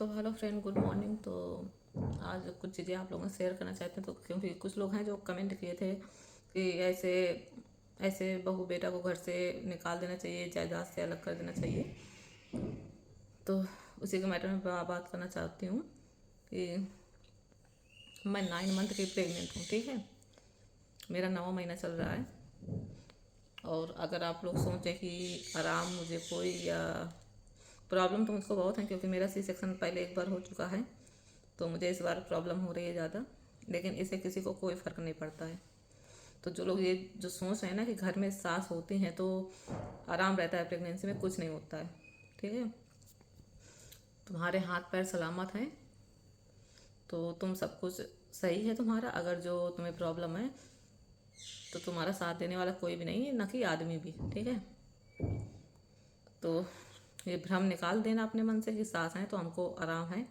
तो hello friend, good morning. तो आज कुछ चीज़ें आप लोगों से शेयर करना चाहते हैं। तो क्योंकि कुछ लोग हैं जो कमेंट किए थे कि ऐसे ऐसे बहू बेटा को घर से निकाल देना चाहिए, जायदाद से अलग कर देना चाहिए। तो उसी के मैटर में बात करना चाहती हूँ कि मैं 9 मंथ की प्रेग्नेंट हूँ। ठीक है, मेरा 9वां महीना चल रहा है। और अगर आप लोग सोचें कि आराम मुझे कोई या प्रॉब्लम, तो मुझको बहुत है क्योंकि मेरा सी सेक्शन पहले एक बार हो चुका है। तो मुझे इस बार प्रॉब्लम हो रही है ज़्यादा, लेकिन इससे किसी को कोई फ़र्क नहीं पड़ता है। तो जो लोग ये जो सोच रहे हैं ना कि घर में सास होती हैं तो आराम रहता है, प्रेगनेंसी में कुछ नहीं होता है। ठीक है, तुम्हारे हाथ पैर सलामत हैं तो तुम सब कुछ सही है तुम्हारा। अगर जो तुम्हें प्रॉब्लम है तो तुम्हारा साथ देने वाला कोई भी नहीं है, ना कि आदमी भी। ठीक है, तो ये भ्रम निकाल देना अपने मन से कि सास हैं तो हमको आराम है,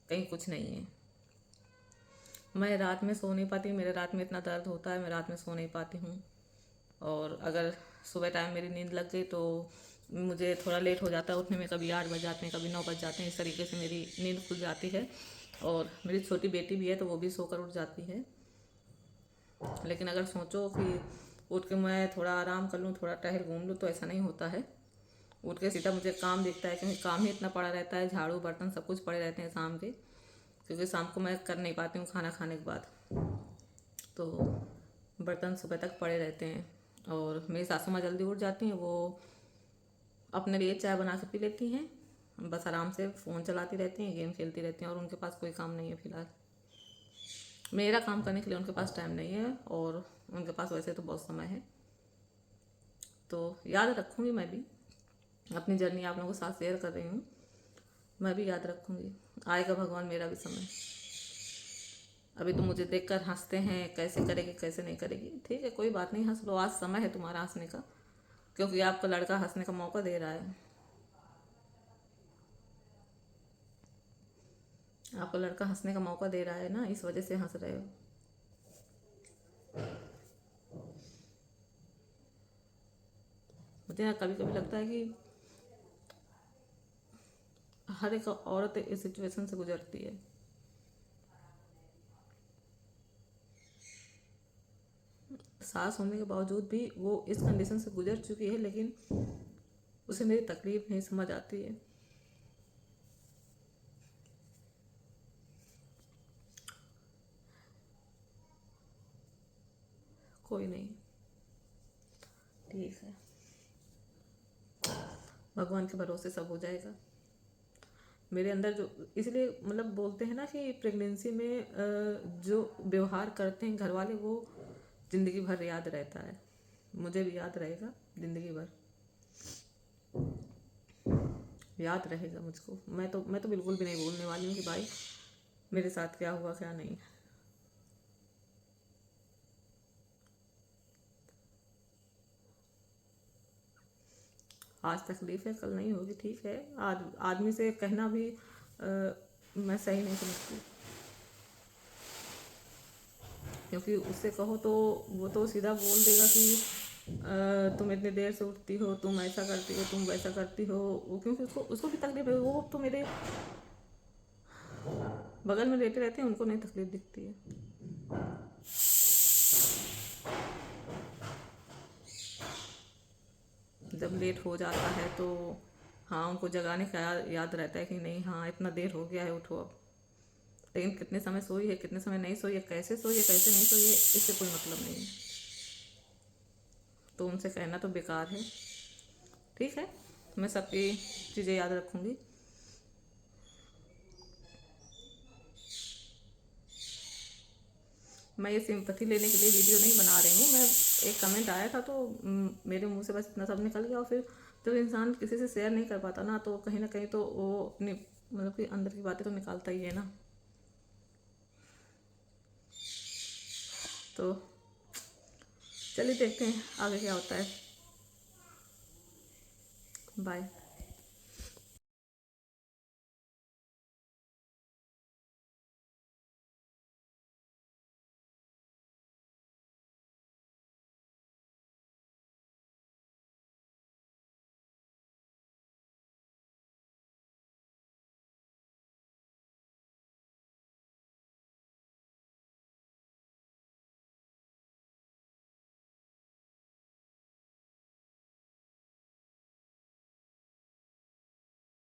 कहीं कुछ नहीं है। मैं रात में सो नहीं पाती, मेरे रात में इतना दर्द होता है, मैं रात में सो नहीं पाती हूँ। और अगर सुबह टाइम मेरी नींद लग गई तो मुझे थोड़ा लेट हो जाता है उठने में, कभी 8 बज जाते हैं, कभी 9 बज जाते हैं। इस तरीके से मेरी नींद खुल जाती है। और मेरी छोटी बेटी भी है तो वो भी सोकर उठ जाती है। लेकिन अगर सोचो कि उठ के मैं थोड़ा आराम कर लूँ, थोड़ा टहल घूम लूँ, तो ऐसा नहीं होता है। उठ के सीधा मुझे काम दिखता है, क्योंकि काम ही इतना पड़ा रहता है, झाड़ू बर्तन सब कुछ पड़े रहते हैं शाम के। क्योंकि शाम को मैं कर नहीं पाती हूँ खाना खाने के बाद, तो बर्तन सुबह तक पड़े रहते हैं। और मेरी सासू माँ जल्दी उठ जाती हैं, वो अपने लिए चाय बना के पी लेती हैं, बस आराम से फ़ोन चलाती रहती हैं, गेम खेलती रहती हैं। और उनके पास कोई काम नहीं है फ़िलहाल। मेरा काम करने के लिए उनके पास टाइम नहीं है, और उनके पास वैसे तो बहुत समय है। तो याद रखूँगी मैं भी, अपनी जर्नी आप लोगों के साथ शेयर कर रही हूँ, मैं भी याद रखूँगी। आएगा भगवान मेरा भी समय। अभी तो मुझे देखकर हंसते हैं, कैसे करेगी कैसे नहीं करेगी। ठीक है, कोई बात नहीं, हंस लो, आज समय है तुम्हारा हंसने का, क्योंकि आपका लड़का हंसने का मौका दे रहा है। आपका लड़का हंसने का मौका दे रहा है ना, इस वजह से हंस रहे हो। मुझे ना कभी कभी लगता है कि हर एक औरत इस सिचुएशन से गुजरती है। सास होने के बावजूद भी वो इस कंडीशन से गुजर चुकी है, लेकिन उसे मेरी तकलीफ नहीं समझ आती है। कोई नहीं, ठीक है, भगवान के भरोसे सब हो जाएगा। मेरे अंदर जो, इसलिए मतलब बोलते हैं ना कि प्रेगनेंसी में जो व्यवहार करते हैं घर वाले, वो ज़िंदगी भर याद रहता है। मुझे भी याद रहेगा ज़िंदगी भर, याद रहेगा मुझको। मैं तो बिल्कुल भी नहीं बोलने वाली हूँ कि भाई मेरे साथ क्या हुआ क्या नहीं। आज तकलीफ है, कल नहीं होगी। ठीक है, आदमी से कहना भी मैं सही नहीं समझती, क्योंकि उससे कहो तो वो तो सीधा बोल देगा कि तुम इतनी देर से उठती हो, तुम ऐसा करती हो, तुम वैसा करती हो। वो क्योंकि उसको उसको भी तकलीफ है, वो तो मेरे बगल में लेटे रहते हैं, उनको नहीं तकलीफ दिखती है। जब लेट हो जाता है तो हाँ, उनको जगाने का याद रहता है कि नहीं, हाँ इतना देर हो गया है, उठो अब। लेकिन कितने समय सोई है, कितने समय नहीं सोई है, कैसे सोई है, कैसे नहीं सोई है, इससे कोई मतलब नहीं है। तो उनसे कहना तो बेकार है। ठीक है, मैं सबकी चीज़ें याद रखूँगी। मैं ये सिंपैथी लेने के लिए वीडियो नहीं बना रही हूँ। मैं, एक कमेंट आया था तो मेरे मुंह से बस इतना सब निकल गया। और फिर जब इंसान किसी से शेयर नहीं कर पाता ना, तो कहीं ना कहीं तो वो अपनी मतलब कि अंदर की बातें तो निकालता ही है ना। तो चलिए देखते हैं आगे क्या होता है। बाय।